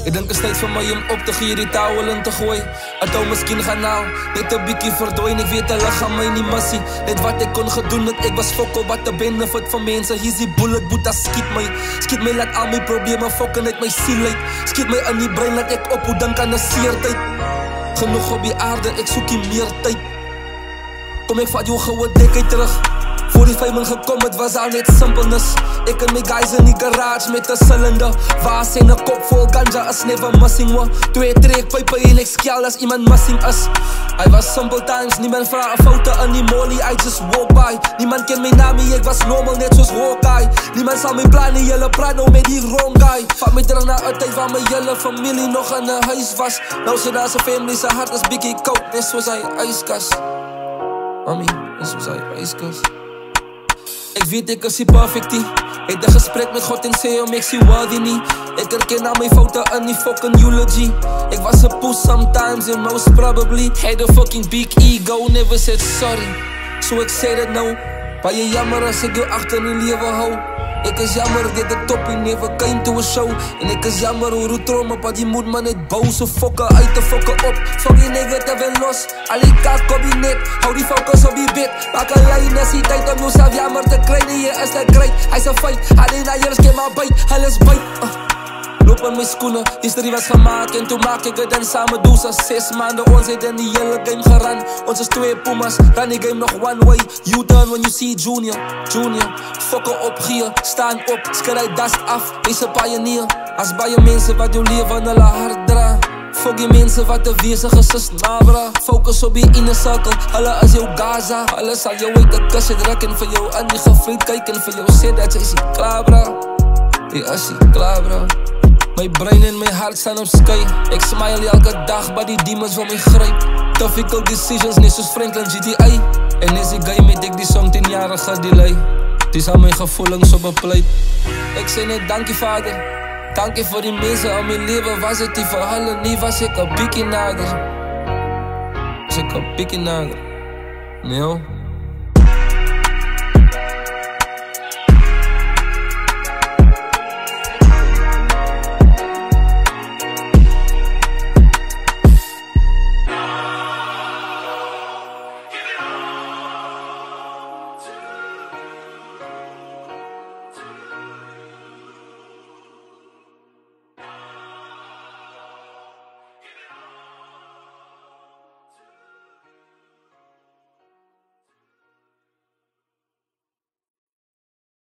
Ik denk is tijd voor mij om op te gee, die touwen in te gooien. Het hou misschien gaan nou, net een bikkie verdwijn. Ik weet hulle gaan my nie massie. Net wat ik kon gedoen het, ik was fokkel wat de benefit van mensen. Hier is die bullet, boeta skiet my laat al my problemen fokken uit my ziel uit. Skiet my in die brein, laat ek op hoe denk aan 'n seertyd. Genoeg op die aarde, ek soek nie meer tyd. Kom ek vat jou goue dekheid terug. Voor die vijman gekom, het was al net simpelness. Ik en my guys in die garage met 'n cylinder. Waar zijn 'n kop vol ganja is never missing one. 2 trekpype en ek skel as iemand missing is. Hy was simple times, niemand vra 'n foute in die molly, I just walk by. Niemand ken my naam nie, ek was normal net soos Hawkeye. Niemand sal my plan nie, julle praat nou met die wrong guy. Vat my terug na 'n tyd waar my hele familie nog in 'n huis was. Nou sit daar sy family, sy hart is bietjie koud, net soos hy yskas. Mami, net soos hy yskas. Ik weet ik is die perfectie. Het een gesprek met God en sê om ek sien worthy nie. Ek herken al my foute in die fucking eulogy. Ik was a puss sometimes and most probably had a fucking big ego, never said sorry. So ek sê dit nou, baie jammer as ek jou agter in die lewe hou. Ek is jammer dat ek top en never came to a show. En ek is jammer hoe roetrom op wat die moet man net bou. So fokke uit te fokke op. Fuck die negative en los. Al die kak op die net. Hou die focus op die bed. Maak een lijn as die tijd om jouself jammer te kry. Nee, jy is te great. Hy is een feit. Had die na jyrs ken maar byt. Hulle is byt. Loop in my skoene, history was gemaakt en toen maak ik het dan samen doen. 6 maanden, ons het in die hele game geran. Ons is 2 pumas, ran die game nog one way. You done when you see Junior. Fokken op, gier, staan op, skry dust af, wees een pioneer. As baie mense wat jou leven in hulle hart dra. Fok die mense wat te wezig is nabra. Focus op die inner circle, hulle is jou Gaza. Hulle sal jou uit die kus druk en vir jou in die gevriend kyk en vir jou sê dat jy is die klaar bra. Jy is die klaar bra. My brein en my hart staan op sky. Ek smile elke dag, maar die demons wil my gryp. Difficult decisions, net soos Franklin GTA. En is die guy met ek die song 10 jarige delay. Dis al my gevoelens op 'n pleit. Ek sê net dankie Vader. Dankie vir die mense in my lewe. Was dit nie vir hulle nie, was ek 'n bietjie nader. Was ek 'n bietjie nader. Nee.